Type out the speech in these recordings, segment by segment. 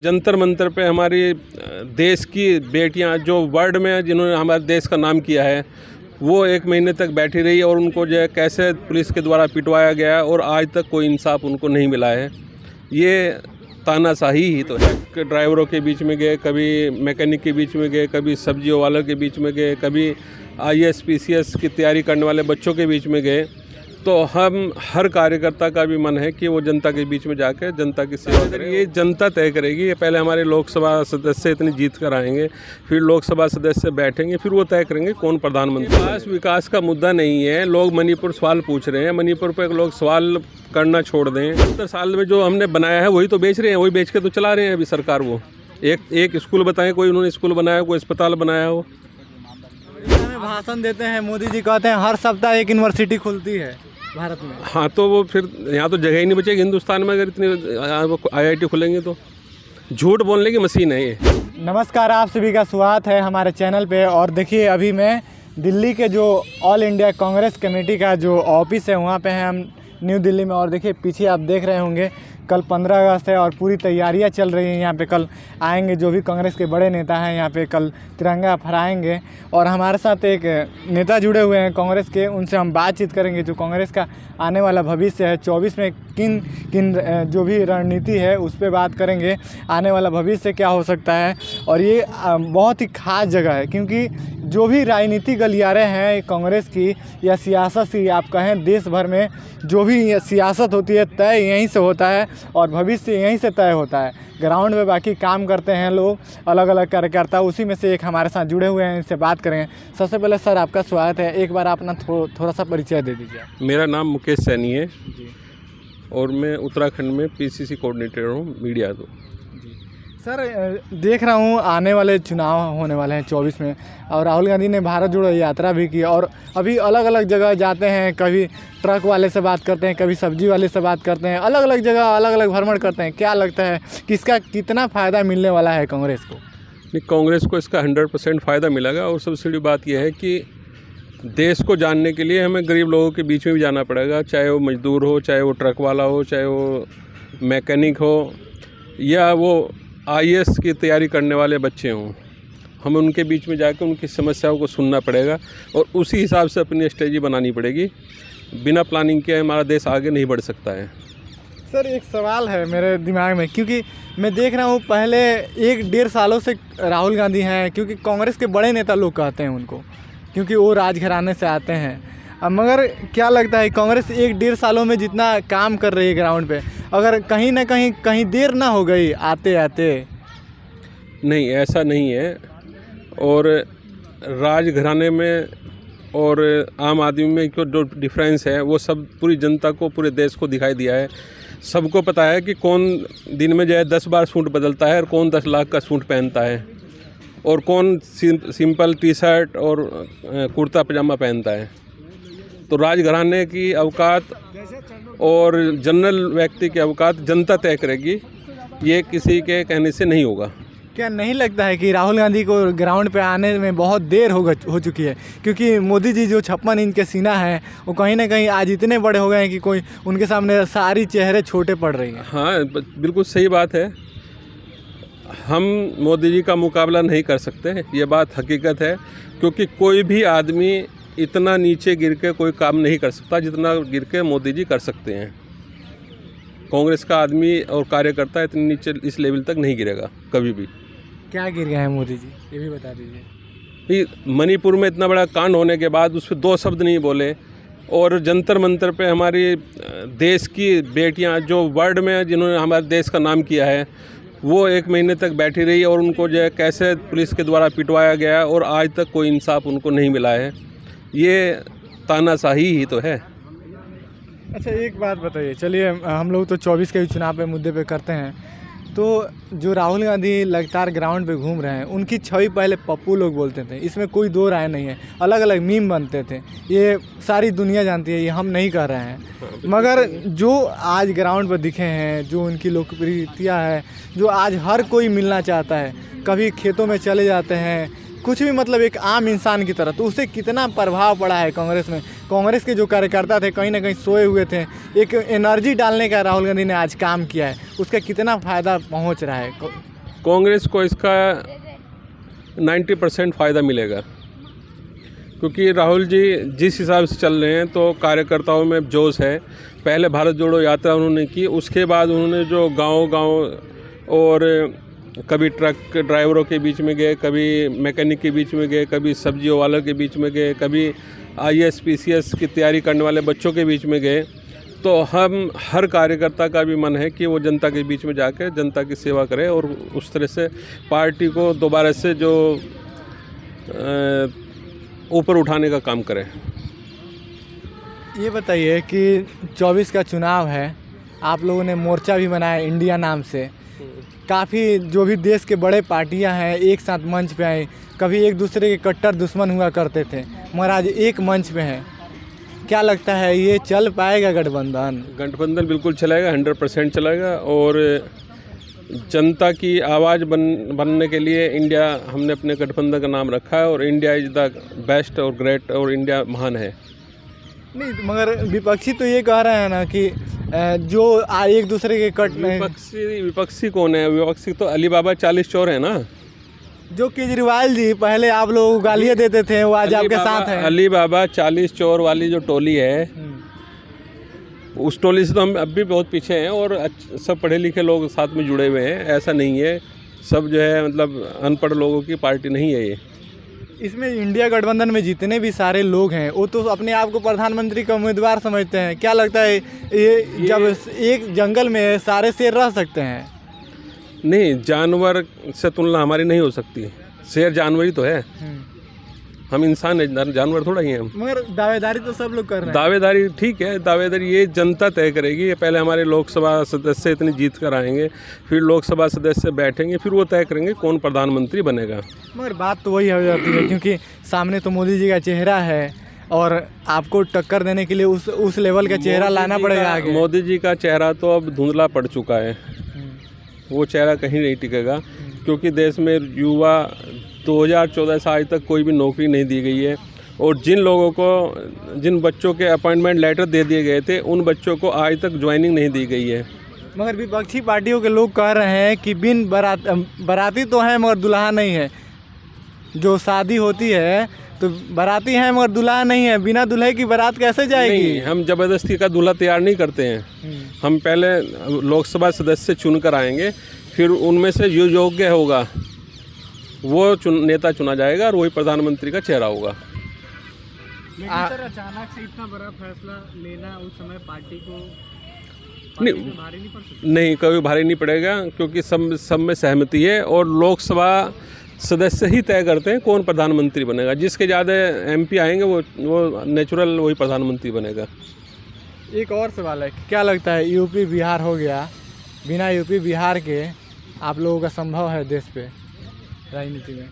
जंतर मंतर पे हमारी देश की बेटियां जो वर्ल्ड में जिन्होंने हमारे देश का नाम किया है वो 1 महीने तक बैठी रही और उनको जो है कैसे पुलिस के द्वारा पिटवाया गया और आज तक कोई इंसाफ उनको नहीं मिला है। ये तानाशाही ही तो है। ड्राइवरों के बीच में गए, कभी मैकेनिक के बीच में गए, कभी सब्जियों वालों के बीच में गए, कभी IAS PCS की तैयारी करने वाले बच्चों के बीच में गए। तो हम हर कार्यकर्ता का भी मन है कि वो जनता के बीच में जाकर जनता की सेवा करें। ये जनता तय करेगी। ये पहले हमारे लोकसभा सदस्य इतनी जीत कर आएंगे, फिर लोकसभा सदस्य बैठेंगे, फिर वो तय करेंगे कौन प्रधानमंत्री। विकास का मुद्दा नहीं है। लोग मणिपुर सवाल पूछ रहे हैं, मणिपुर पर लोग सवाल करना छोड़ दें। 70 साल में जो हमने बनाया है वही तो बेच रहे हैं, वही बेच के तो चला रहे हैं अभी सरकार। वो एक स्कूल बताएं, कोई उन्होंने स्कूल बनाया, कोई अस्पताल बनाया हो। भाषण देते हैं, मोदी जी कहते हैं हर सप्ताह एक यूनिवर्सिटी खुलती है भारत में। हाँ, तो वो फिर यहाँ तो जगह ही नहीं बचेगी हिंदुस्तान में अगर इतनी IIT खुलेंगे तो। झूठ बोलने की मशीन है ये। नमस्कार, आप सभी का स्वागत है हमारे चैनल पे। और देखिए, अभी मैं दिल्ली के जो ऑल इंडिया कांग्रेस कमेटी का जो ऑफिस है वहाँ पे हैं हम न्यू दिल्ली में। और देखिए पीछे आप देख रहे होंगे कल 15 अगस्त है और पूरी तैयारियां चल रही हैं। यहाँ पे कल आएंगे जो भी कांग्रेस के बड़े नेता हैं, यहाँ पे कल तिरंगा फहराएंगे। और हमारे साथ एक नेता जुड़े हुए हैं कांग्रेस के, उनसे हम बातचीत करेंगे जो कांग्रेस का आने वाला भविष्य है। 24 में किन किन जो भी रणनीति है उस पर बात करेंगे, आने वाला भविष्य क्या हो सकता है। और ये बहुत ही खास जगह है क्योंकि जो भी राजनीतिक गलियारे हैं कांग्रेस की या सियासत की आप कहें, देश भर में जो भी सियासत होती है तय यहीं से होता है और भविष्य यहीं से तय होता है। ग्राउंड में बाकी काम करते हैं लोग, अलग अलग कार्यकर्ता, उसी में से एक हमारे साथ जुड़े हुए हैं, इनसे बात करेंगे। सबसे पहले सर आपका स्वागत है। एक बार आप अपना थोड़ा सा परिचय दे दीजिए। मेरा नाम मुकेश सैनी है और मैं उत्तराखंड में PCC कोऑर्डिनेटर हूँ मीडिया। तो सर देख रहा हूँ आने वाले चुनाव होने वाले हैं 24 में और राहुल गांधी ने भारत जोड़ो यात्रा भी की और अभी अलग अलग जगह जाते हैं। कभी ट्रक वाले से बात करते हैं, कभी सब्जी वाले से बात करते हैं, अलग अलग जगह अलग अलग भ्रमण करते हैं। क्या लगता है कि इसका कितना फ़ायदा मिलने वाला है कांग्रेस को? नहीं, कांग्रेस को इसका 100% फ़ायदा मिलेगा। और सबसे बड़ी बात यह है कि देश को जानने के लिए हमें गरीब लोगों के बीच में भी जाना पड़ेगा, चाहे वो मजदूर हो, चाहे वो ट्रक वाला हो, चाहे वो मैकेनिक हो या वो IAS की तैयारी करने वाले बच्चे हों। हमें उनके बीच में जाकर उनकी समस्याओं को सुनना पड़ेगा और उसी हिसाब से अपनी स्ट्रेटजी बनानी पड़ेगी। बिना प्लानिंग के हमारा देश आगे नहीं बढ़ सकता है। सर एक सवाल है मेरे दिमाग में, क्योंकि मैं देख रहा हूँ पहले 1-1.5 सालों से राहुल गांधी हैं, क्योंकि कांग्रेस के बड़े नेता लोग कहते हैं उनको, क्योंकि वो राजघराने से आते हैं। मगर क्या लगता है कांग्रेस 1-1.5 सालों में जितना काम कर रही है ग्राउंड पे, अगर कहीं ना कहीं देर ना हो गई आते आते? नहीं, ऐसा नहीं है। और राजघराने में और आम आदमी में जो डिफरेंस है वो सब पूरी जनता को, पूरे देश को दिखाई दिया है। सबको पता है कि कौन दिन में जो है 10 बार सूट बदलता है और कौन 10 लाख का सूट पहनता है और कौन सिंपल टी-शर्ट और कुर्ता पजामा पहनता है। तो राजघराने की औकात और जनरल व्यक्ति की औकात जनता तय करेगी, ये किसी के कहने से नहीं होगा। क्या नहीं लगता है कि राहुल गांधी को ग्राउंड पे आने में बहुत देर हो चुकी है? क्योंकि मोदी जी जो 56 इंच के सीना है वो कहीं ना कहीं आज इतने बड़े हो गए हैं कि कोई उनके सामने सारी चेहरे छोटे पड़ रही हैं। हाँ, बिल्कुल सही बात है। हम मोदी जी का मुकाबला नहीं कर सकते, ये बात हकीकत है। क्योंकि कोई भी आदमी इतना नीचे गिर के कोई काम नहीं कर सकता जितना गिर के मोदी जी कर सकते हैं। कांग्रेस का आदमी और कार्यकर्ता इतने नीचे इस लेवल तक नहीं गिरेगा कभी भी। क्या गिर गए हैं मोदी जी, ये भी बता दीजिए। मणिपुर में इतना बड़ा कांड होने के बाद उस पर 2 शब्द नहीं बोले। और जंतर मंतर पे हमारी देश की बेटियां जो वर्ल्ड में जिन्होंने हमारे देश का नाम किया है वो 1 महीने तक बैठी रही और उनको जो है कैसे पुलिस के द्वारा पिटवाया गया और आज तक कोई इंसाफ उनको नहीं मिला है। ये तानाशाही ही तो है। अच्छा एक बात बताइए, चलिए हम लोग तो 24 के चुनाव पे मुद्दे पे करते हैं। तो जो राहुल गांधी लगातार ग्राउंड पे घूम रहे हैं, उनकी छवि पहले पप्पू लोग बोलते थे, इसमें कोई दो राय नहीं है। अलग अलग मीम बनते थे, ये सारी दुनिया जानती है, ये हम नहीं कर रहे हैं। मगर जो आज ग्राउंड पर दिखे हैं, जो उनकी लोकप्रियता है, जो आज हर कोई मिलना चाहता है, कभी खेतों में चले जाते हैं, कुछ भी मतलब एक आम इंसान की तरह, तो उससे कितना प्रभाव पड़ा है कांग्रेस में। कांग्रेस के जो कार्यकर्ता थे कहीं ना कहीं सोए हुए थे, एक एनर्जी डालने का राहुल गांधी ने आज काम किया है, उसका कितना फ़ायदा पहुंच रहा है। कांग्रेस को इसका 90% फ़ायदा मिलेगा, क्योंकि राहुल जी जिस हिसाब से चल रहे हैं तो कार्यकर्ताओं में जोश है। पहले भारत जोड़ो यात्रा उन्होंने की, उसके बाद उन्होंने जो गांव और कभी ट्रक ड्राइवरों के बीच में गए, कभी मैकेनिक के बीच में गए, कभी सब्जियों वालों के बीच में गए, कभी IAS PCS की तैयारी करने वाले बच्चों के बीच में गए। तो हम हर कार्यकर्ता का भी मन है कि वो जनता के बीच में जाकर जनता की सेवा करे और उस तरह से पार्टी को दोबारा से जो ऊपर उठाने का काम करे। ये बताइए कि 24 का चुनाव है, आप लोगों ने मोर्चा भी बनाया इंडिया नाम से, काफ़ी जो भी देश के बड़े पार्टियां हैं एक साथ मंच पे आए, कभी एक दूसरे के कट्टर दुश्मन हुआ करते थे, मगर आज एक मंच पे हैं। क्या लगता है ये चल पाएगा गठबंधन? गठबंधन बिल्कुल चलेगा, 100% चलेगा। और जनता की आवाज़ बनने के लिए इंडिया, हमने अपने गठबंधन का नाम रखा है और इंडिया इज़ द बेस्ट और ग्रेट और इंडिया महान है। नहीं, मगर विपक्षी तो ये कह रहे हैं ना कि जो एक दूसरे के कट में। विपक्षी कौन है? विपक्षी तो अली बाबा 40 चोर है ना। जो केजरीवाल जी पहले आप लोगों को गालियाँ देते थे वो आज आपके साथ हैं। अली बाबा 40 चोर वाली जो टोली है, उस टोली से तो हम अब भी बहुत पीछे हैं और सब पढ़े लिखे लोग साथ में जुड़े हुए हैं। ऐसा नहीं है सब जो है मतलब अनपढ़ लोगों की पार्टी नहीं है ये। इसमें इंडिया गठबंधन में जितने भी सारे लोग हैं वो तो अपने आप को प्रधानमंत्री का उम्मीदवार समझते हैं। क्या लगता है ये जब एक जंगल में सारे शेर रह सकते हैं? नहीं, जानवर से तुलना हमारी नहीं हो सकती। शेर जानवर ही तो है, हम इंसान है, जानवर थोड़ा ही हैं हम। मगर दावेदारी तो सब लोग कर रहे हैं। दावेदारी ठीक है, दावेदारी ये जनता तय करेगी। ये पहले हमारे लोकसभा सदस्य इतनी जीत कर आएंगे, फिर लोकसभा सदस्य बैठेंगे, फिर वो तय करेंगे कौन प्रधानमंत्री बनेगा। मगर बात तो वही हो जाती है क्योंकि सामने तो मोदी जी का चेहरा है और आपको टक्कर देने के लिए उस लेवल का चेहरा लाना पड़ेगा आगे। मोदी जी का चेहरा तो अब धुंधला पड़ चुका है, वो चेहरा कहीं नहीं टिकेगा, क्योंकि देश में युवा 2014 से आज तक कोई भी नौकरी नहीं दी गई है और जिन बच्चों के अपॉइंटमेंट लेटर दे दिए गए थे उन बच्चों को आज तक ज्वाइनिंग नहीं दी गई है। मगर विपक्षी पार्टियों के लोग कह रहे हैं कि बिन बाराती तो है मगर दुल्हा नहीं है। जो शादी होती है तो बाराती है मगर दुल्हा नहीं है, बिना दूल्हे की बारात कैसे जाएगी? नहीं, हम ज़बरदस्ती का दूल्हा तैयार नहीं करते हैं। हम पहले लोकसभा सदस्य चुन कर आएंगे, फिर उनमें से जो योग्य होगा वो नेता चुना जाएगा और वही प्रधानमंत्री का चेहरा होगा। सर अचानक से इतना बड़ा फैसला लेना उस समय पार्टी को नहीं, भारी नहीं पड़ सकता? नहीं, कभी भारी नहीं पड़ेगा, क्योंकि सब में सहमति है और लोकसभा सदस्य ही तय करते हैं कौन प्रधानमंत्री बनेगा। जिसके ज़्यादा MP आएंगे वो नेचुरल वही प्रधानमंत्री बनेगा। एक और सवाल है, क्या लगता है यूपी बिहार हो गया, बिना यूपी बिहार के आप लोगों का संभव है देश पे राजनीति में?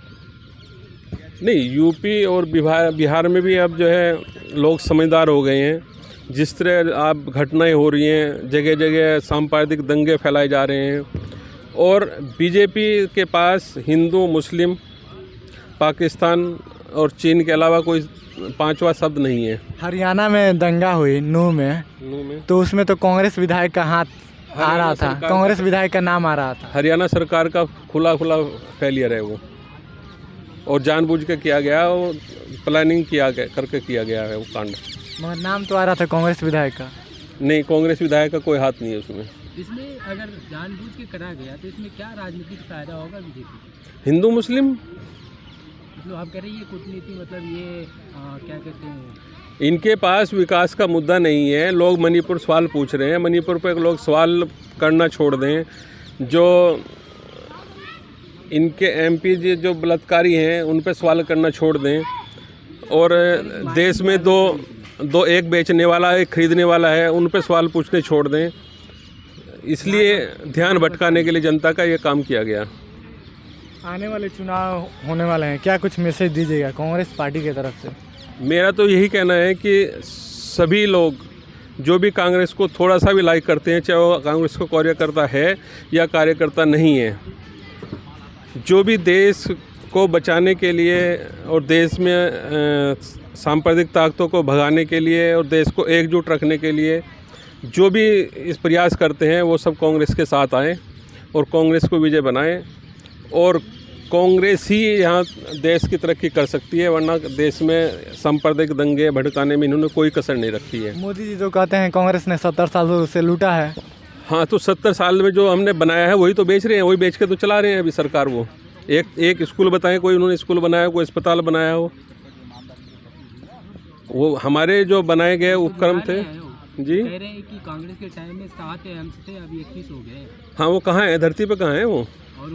नहीं, यूपी और बिहार में भी अब जो है लोग समझदार हो गए हैं। जिस तरह आप घटनाएं हो रही हैं, जगह जगह सांप्रदायिक दंगे फैलाए जा रहे हैं और बीजेपी के पास हिंदू, मुस्लिम, पाकिस्तान और चीन के अलावा कोई पांचवा शब्द नहीं है। हरियाणा में दंगा हुई नूह में, तो उसमें तो कांग्रेस विधायक का हाथ आ रहा था, कांग्रेस विधायक का नाम आ रहा था। हरियाणा सरकार का खुला फेलियर है वो, और जानबूझ के किया गया और प्लानिंग करके किया गया है वो कांड। मगर नाम तो आ रहा था कांग्रेस विधायक का। नहीं, कांग्रेस विधायक का कोई हाथ नहीं है उसमें। इसमें अगर जानबूझ के करा गया तो इसमें क्या राजनीतिक फायदा होगा बीजेपी? हिंदू मुस्लिम मतलब आप कह रहे हैं ये कूटनीति, मतलब ये क्या कहते हैं, इनके पास विकास का मुद्दा नहीं है। लोग मणिपुर सवाल पूछ रहे हैं, मणिपुर पे लोग सवाल करना छोड़ दें। जो इनके MP जी जो बलात्कारी हैं उन पे सवाल करना छोड़ दें और देश में दो एक बेचने वाला एक खरीदने वाला है, उन पे सवाल पूछने छोड़ दें। इसलिए ध्यान भटकाने के लिए जनता का ये काम किया गया। आने वाले चुनाव होने वाले हैं, क्या कुछ मैसेज दीजिएगा कांग्रेस पार्टी की तरफ से? मेरा तो यही कहना है कि सभी लोग जो भी कांग्रेस को थोड़ा सा भी लाइक करते हैं, चाहे वो कांग्रेस को कार्यकर्ता है या कार्यकर्ता नहीं है, जो भी देश को बचाने के लिए और देश में सांप्रदायिक ताकतों को भगाने के लिए और देश को एकजुट रखने के लिए जो भी इस प्रयास करते हैं वो सब कांग्रेस के साथ आएँ और कांग्रेस को विजय बनाएं और कांग्रेस ही यहाँ देश की तरक्की कर सकती है, वरना देश में सांप्रदायिक दंगे भड़काने में इन्होंने कोई कसर नहीं रखी है। मोदी जी तो कहते हैं कांग्रेस ने 70 साल से लूटा है। हाँ, तो 70 साल में जो हमने बनाया है वही तो बेच रहे हैं, वही बेच के तो चला रहे हैं अभी सरकार। वो एक स्कूल बताएं, कोई उन्होंने स्कूल बनाया, कोई अस्पताल बनाया हो, वो हमारे जो बनाए गए उपक्रम थे जी। कह रहे हैं कि कांग्रेस के टाइम में 7 एम्स थे, अभी 21 हो गए। हाँ, वो कहाँ है, धरती पे कहाँ है वो? और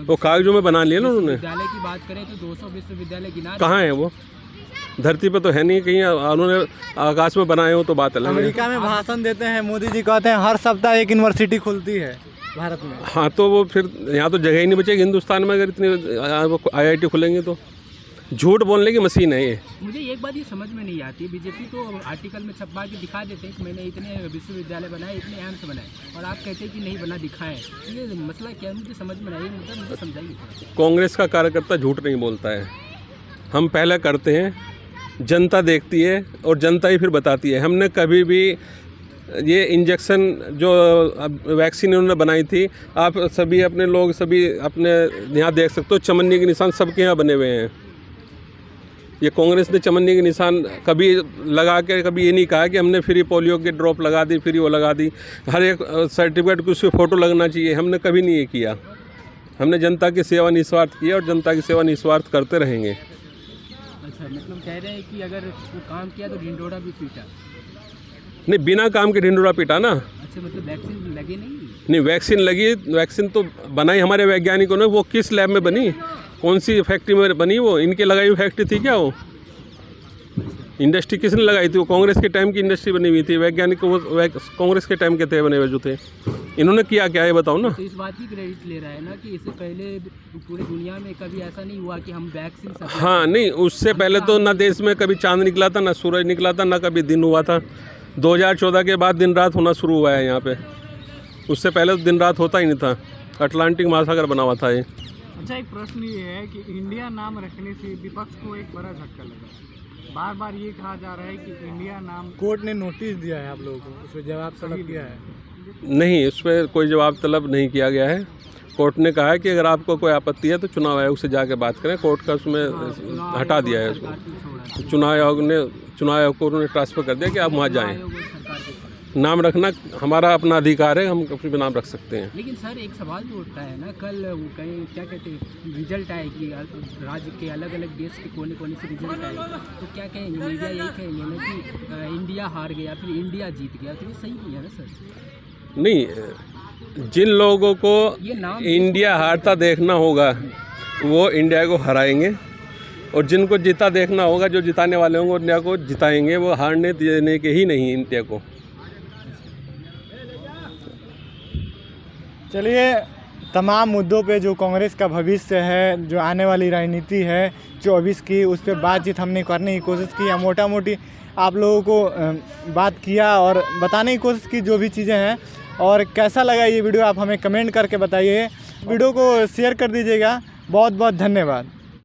वो कागजों में बना लिए ना उन्होंने। विद्यालय की बात करें तो 200 विश्वविद्यालय गिना, कहाँ है वो? धरती पे तो है नहीं, कहीं उन्होंने आकाश में बनाए हो तो बात अलग है। अमेरिका में भाषण देते हैं मोदी जी, कहते हैं हर सप्ताह एक यूनिवर्सिटी खुलती है भारत में। हाँ, तो वो फिर यहाँ तो जगह ही नहीं बचेगी हिंदुस्तान में अगर इतनी IIT खुलेंगे तो। झूठ बोलने की मशीन है ये। मुझे एक बात ये समझ में नहीं आती, बीजेपी तो आर्टिकल में छपवा के दिखा देते हैं कि मैंने इतने विश्वविद्यालय बनाए, इतने एम्स बनाए, और आप कहते हैं कि नहीं बना दिखाएं। ये मसला क्या है, मुझे समझ में नहीं, मतलब मुझे समझाइए। कांग्रेस का कार्यकर्ता झूठ नहीं बोलता है। हम पहले करते हैं, जनता देखती है और जनता ही फिर बताती है। हमने कभी भी ये इंजेक्शन जो वैक्सीन इन्होंने बनाई थी, आप सभी अपने लोग सभी अपने यहाँ देख सकते हो, चमन्नी के निशान सबके यहाँ बने हुए हैं। ये कांग्रेस ने चमन्नी के निशान कभी लगा के कभी ये नहीं कहा कि हमने फ्री पोलियो की ड्रॉप लगा दी, फ्री वो लगा दी, हर एक सर्टिफिकेट की उसकी फ़ोटो लगना चाहिए। हमने कभी नहीं ये किया। हमने जनता की सेवा निस्वार्थ की और जनता की सेवा निस्वार्थ करते रहेंगे। अच्छा, मतलब कह रहे हैं कि अगर वो काम किया तो ढिंढोरा भी पीटा? नहीं, बिना काम के ढिंडोरा पीटा ना। अच्छा, मतलब वैक्सीन लगी नहीं, वैक्सीन लगी, वैक्सीन तो बनाई हमारे वैज्ञानिकों ने। वो किस लैब में बनी, कौन सी फैक्ट्री में बनी? वो इनके लगाई हुई फैक्ट्री थी क्या? वो इंडस्ट्री किसने लगाई थी? वो कांग्रेस के टाइम की इंडस्ट्री बनी हुई थी। वैज्ञानिक वो कांग्रेस के टाइम के थे बने हुए जो थे। इन्होंने किया क्या है बताओ ना। तो इस बात की क्रेडिट ले रहा है ना कि इससे पहले पूरी दुनिया में कभी ऐसा नहीं हुआ कि हम वैक्सीन। हाँ, नहीं, उससे पहले तो ना देश में कभी चांद निकला था, ना सूरज निकला था, ना कभी दिन हुआ था। 2014 के बाद दिन रात होना शुरू हुआ है यहाँ पे। उससे पहले तो दिन रात होता ही नहीं था। अटलांटिक महासागर बना हुआ था ये। अच्छा, एक प्रश्न ये है कि इंडिया नाम रखने से विपक्ष को एक बड़ा झटका लगा। बार बार ये कहा जा रहा है कि इंडिया नाम, कोर्ट ने नोटिस दिया है आप लोगों को, उसमें जवाब तलब किया है? नहीं, उस पर कोई जवाब तलब नहीं किया गया है। कोर्ट ने कहा है कि अगर आपको कोई आपत्ति है तो चुनाव आयोग से जाके बात करें। कोर्ट का उसमें हटा दिया है उसको। चुनाव आयोग को उन्होंने ट्रांसफ़र कर दिया कि आप वहाँ जाएँ। नाम रखना हमारा अपना अधिकार है, हम कभी भी नाम रख सकते हैं। लेकिन सर, एक सवाल जो उठता है ना, कल वो कहीं क्या कहते हैं रिजल्ट आएगी, राज्य के अलग अलग देश के कोने कोने से रिजल्ट आएगी, तो क्या कहेंगे? मीडिया यही कहेंगे ना कि इंडिया हार गया, फिर इंडिया जीत गया, तो ये सही नहीं है ना सर? नहीं, जिन लोगों को इंडिया हारता देखना होगा वो इंडिया को हराएंगे, और जिनको जीता देखना होगा, जो जिताने वाले होंगे इंडिया को जिताएंगे। वो हारने देने के ही नहीं इंडिया को। चलिए, तमाम मुद्दों पे जो कांग्रेस का भविष्य है, जो आने वाली राजनीति है 24 की, उस पर बातचीत हमने करने की कोशिश की। मोटा मोटी आप लोगों को बात किया और बताने की कोशिश की जो भी चीज़ें हैं। और कैसा लगा ये वीडियो आप हमें कमेंट करके बताइए। वीडियो को शेयर कर दीजिएगा। बहुत बहुत धन्यवाद।